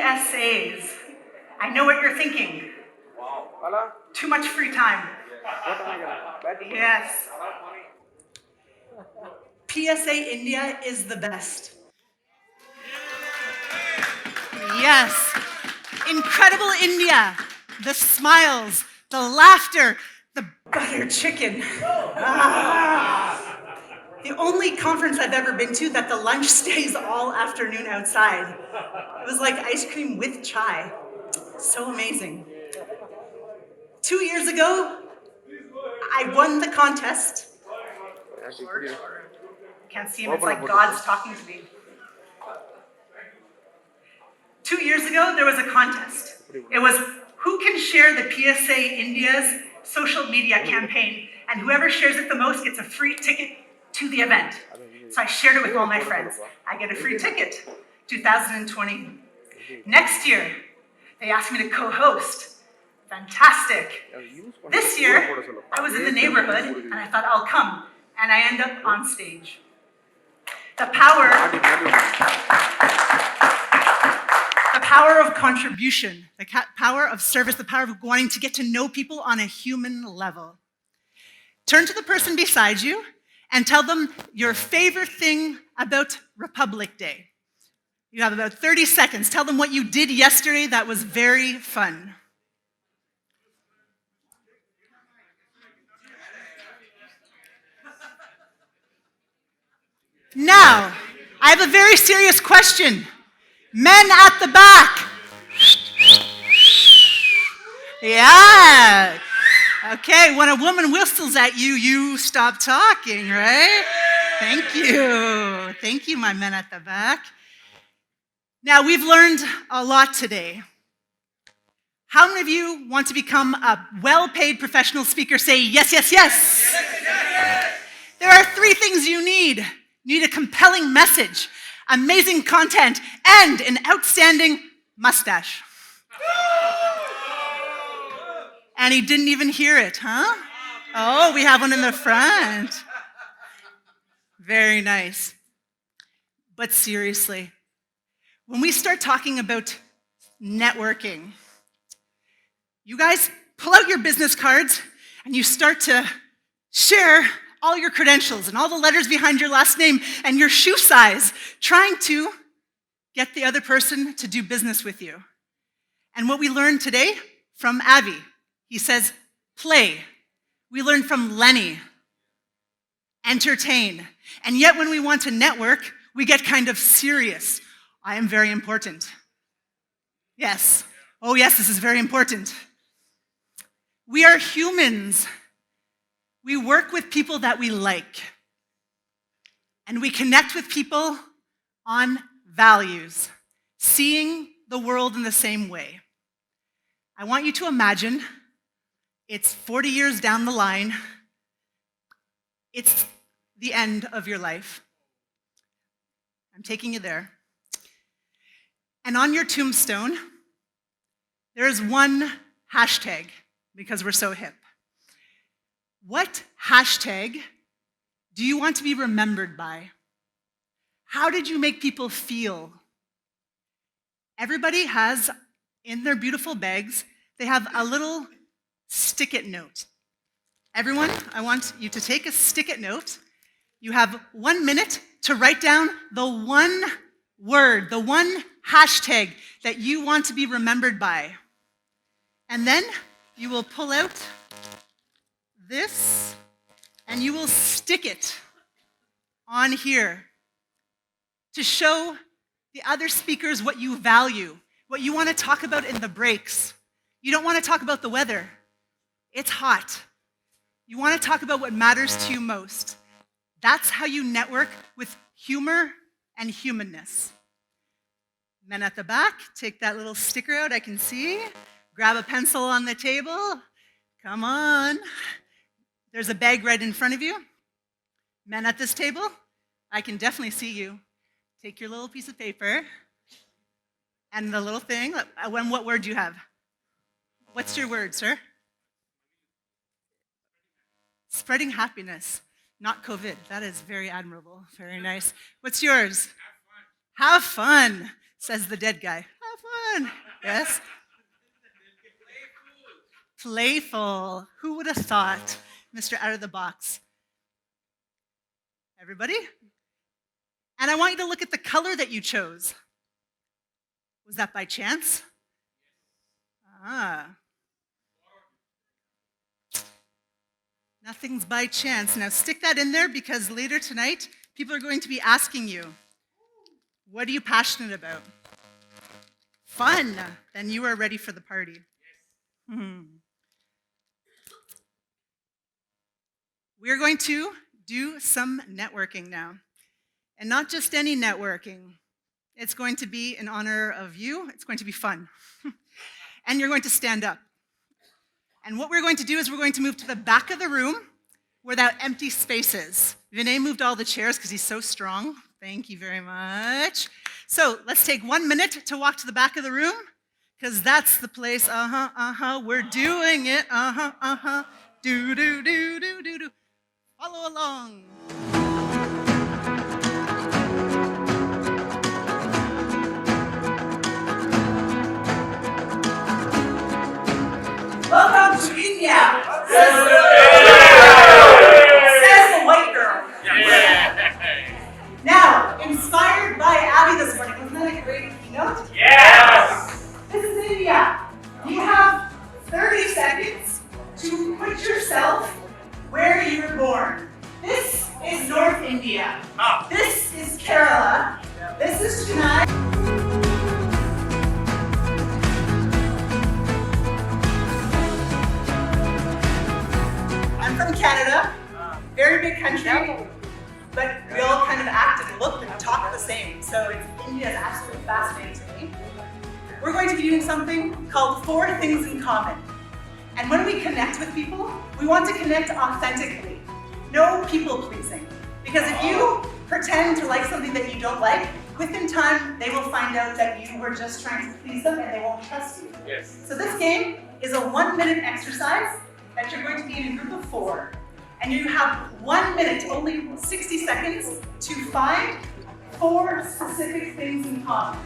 PSAs. I know what you're thinking. Wow. Too much free time. Yes. PSA India is the best. Yes. Incredible India. The smiles, the laughter, the butter chicken. The only conference I've ever been to that the lunch stays all afternoon outside. It was like ice cream with chai. So amazing. 2 years ago, I won the contest. Can't see him, it's like God's talking to me. 2 years ago, there was a contest. It was who can share the PSA India's social media campaign, and whoever shares it the most gets a free ticket to the event. So I shared it with all my friends. I get a free ticket, 2020. Next year, they asked me to co-host. Fantastic. This year, I was in the neighborhood, and I thought, I'll come, and I end up on stage. The power of contribution, the power of service, the power of wanting to get to know people on a human level. Turn to the person beside you and tell them your favorite thing about Republic Day. You have about 30 seconds. Tell them what you did yesterday that was very fun. Now, I have a very serious question. Men at the back. Yeah. Okay, when a woman whistles at you, you stop talking, right? Thank you. Thank you, my men at the back. Now, we've learned a lot today. How many of you want to become a well-paid professional speaker? Say yes, yes, yes. There are 3 things you need. You need a compelling message, amazing content, and an outstanding mustache. And he didn't even hear it, huh? Oh, we have one in the front. Very nice. But seriously, when we start talking about networking, you guys pull out your business cards and you start to share all your credentials and all the letters behind your last name and your shoe size, trying to get the other person to do business with you. And what we learned today from Avi, he says, play. We learned from Lenny, entertain. And yet when we want to network, we get kind of serious. I am very important. Yes. Oh yes, this is very important. We are humans. We work with people that we like. And we connect with people on values, seeing the world in the same way. I want you to imagine it's 40 years down the line. It's the end of your life. I'm taking you there. And on your tombstone, there is one hashtag, because we're so hip. What hashtag do you want to be remembered by? How did you make people feel? Everybody has, in their beautiful bags, they have a little stick-it note. Everyone, I want you to take a stick-it note. You have 1 minute to write down the one word, the one hashtag that you want to be remembered by. And then you will pull out this and you will stick it on here to show the other speakers what you value, what you want to talk about in the breaks. You don't want to talk about the weather. It's hot. You want to talk about what matters to you most. That's how you network with humor and humanness. Men at the back, take that little sticker out, I can see. Grab a pencil on the table. Come on. There's a bag right in front of you. Men at this table, I can definitely see you. Take your little piece of paper and the little thing. What word do you have? What's your word, sir? Spreading happiness, not COVID. That is very admirable. Very nice. What's yours? Have fun, says the dead guy. Have on. Yes? Playful. Who would have thought, Mr. Out of the Box? Everybody? And I want you to look at the color that you chose. Was that by chance? Ah. Nothing's by chance. Now stick that in there because later tonight, people are going to be asking you, what are you passionate about? Fun. Then you are ready for the party. We're going to do some networking now. And not just any networking. It's going to be in honor of you. It's going to be fun. And you're going to stand up. And what we're going to do is we're going to move to the back of the room where that empty space is. Vinay moved all the chairs because he's so strong. Thank you very much. So let's take 1 minute to walk to the back of the room because that's the place. We're doing it. Do, do, do, do, do, do. Follow along. Welcome to India. Says the white girl. Now, inspired by Abby this morning, wasn't that a great keynote? Yes! This is India. You have 30 seconds to put yourself where you were born. This is North India. This is Kerala. This is Chennai. I'm from Canada, very big country, but we all kind of act and look and talk the same. So India is absolutely fascinating to me. We're going to be doing something called 4 Things in Common. And when we connect with people, we want to connect authentically. No people pleasing. Because if you pretend to like something that you don't like, within time, they will find out that you were just trying to please them and they won't trust you. Yes. So this game is a 1-minute exercise that you're going to be in a group of 4. And you have 1 minute, only 60 seconds, to find 4 specific things in common.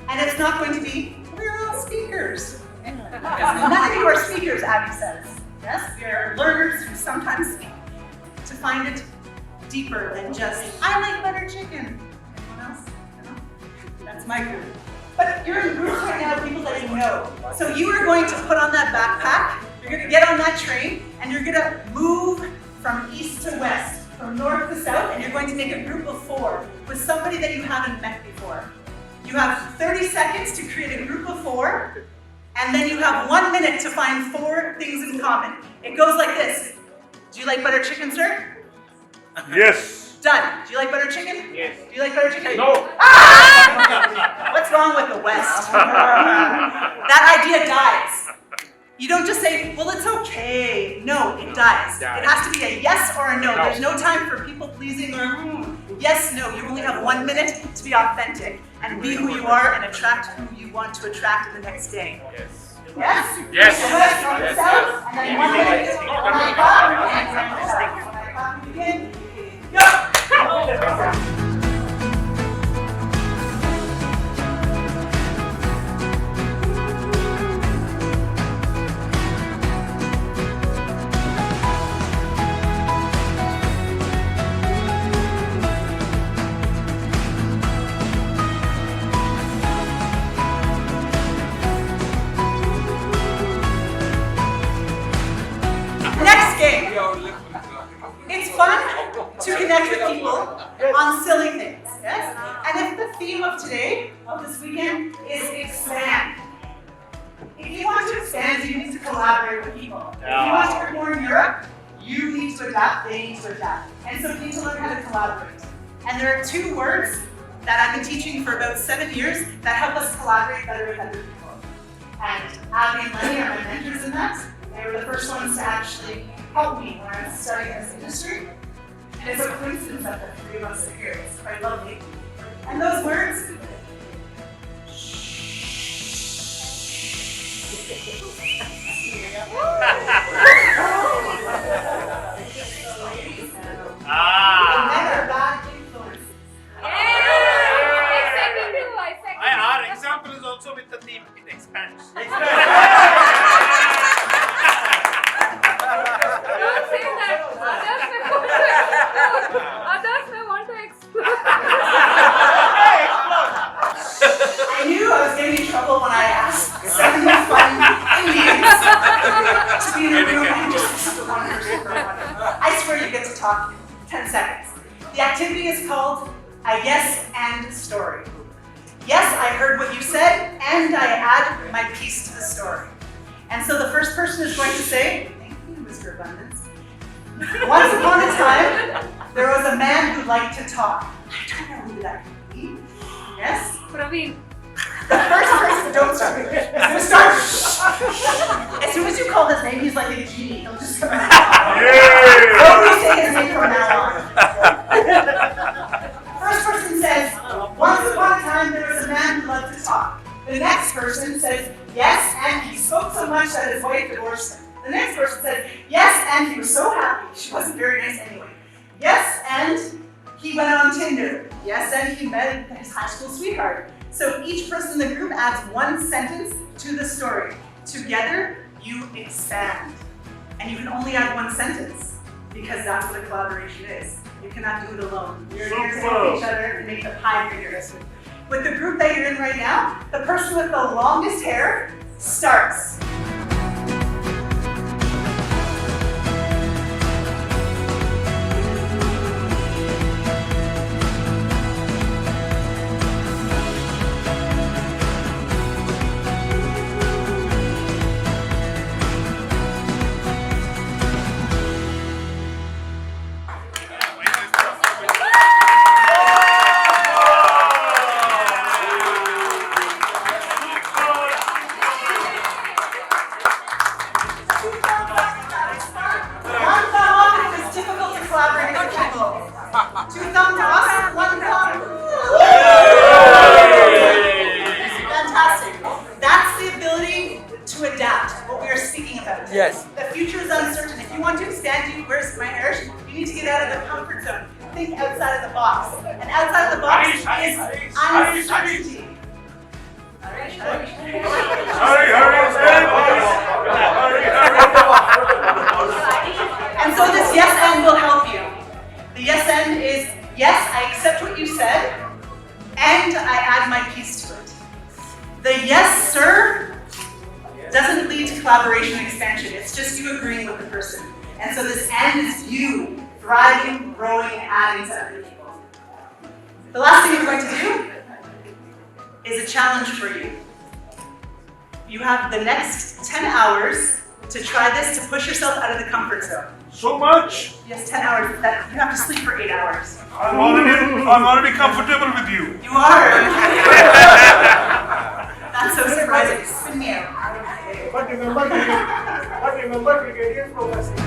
And it's not going to be, we're all speakers. None of you are speakers, Abby says. Yes, we are learners who sometimes speak. To find it deeper than just, I like butter chicken. Anyone else? No? That's my group. But you're in groups right now of people that you know. So you are going to put on that backpack, you're going to get on that train, and you're going to move from east to west, from north to south, and you're going to make a group of 4 with somebody that you haven't met before. You have 30 seconds to create a group of 4, and then you have 1 minute to find 4 things in common. It goes like this. Do you like butter chicken, sir? Yes. Done. Do you like butter chicken? Yes. Do you like butter chicken? No. Ah! What's wrong with the West? That idea dies. You don't just say, well, it's okay. No, it dies. It has to be a yes or a no. There's no time for people pleasing or yes, no. You only have 1 minute to be authentic and be who you are and attract who you want to attract in the next day. Yes. Yes? Yes. Yes. And then 1 minute. When I clap, begin. Go! Next game. It's fun to connect with people on silly things, yes? And if the theme of today, of this weekend, is expand. If you want to expand, you need to collaborate with people. If you want to work more in Europe, you need to adapt, they need to adapt. And so you need to learn how to collaborate. And there are 2 words that I've been teaching for about 7 years that help us collaborate better with other people. And Abby and Lenny are my mentors in that. They were the first ones to actually help me when I was starting this industry. And it's a coincidence that the 3 of us are here. It's quite lovely. And those words, men are bad influences. Our example is also talk 10 seconds. The activity is called a yes and story. Yes, I heard what you said, and I add my piece to the story. And so the first person is going to say, thank you, Mr. Abundance. Once upon a time, there was a man who liked to talk. I don't know who that could be. Yes? Praveen. The first person, don't start. He's gonna start. As soon as you call his name, he's like a genie. He'll just come out. Nobody say his name from now on. First person says, once upon a time there was a man who loved to talk. The next person says, yes, and he spoke so much that his wife divorced him. The next person says, yes, and he was so happy. She wasn't very nice anyway. Yes, and he went on Tinder. Yes, and he met his high school sweetheart. So each person in the group adds one sentence to the story. Together, you expand. And you can only add one sentence because that's what a collaboration is. You cannot do it alone. You're here to help each other and make the pie bigger. With the group that you're in right now, the person with the longest hair starts. Yes. The future is uncertain. If you want to expand, where's my hair? You need to get out of the comfort zone. Think outside of the box. And outside of the box is uncertainty. And so this yes and will help you. The yes and is, yes, I accept what you said, and I add my piece to it. The yes, sir, doesn't lead to collaboration and expansion. It's just you agreeing with the person. And so this and is you thriving, growing, and adding to other people. The last thing we're going to do is a challenge for you. You have the next 10 hours to try this, to push yourself out of the comfort zone. So much? Yes, 10 hours. That you have to sleep for 8 hours. I'm already comfortable with you. You are. That's so surprising. Spin me out. But remember, Brigadier Professor.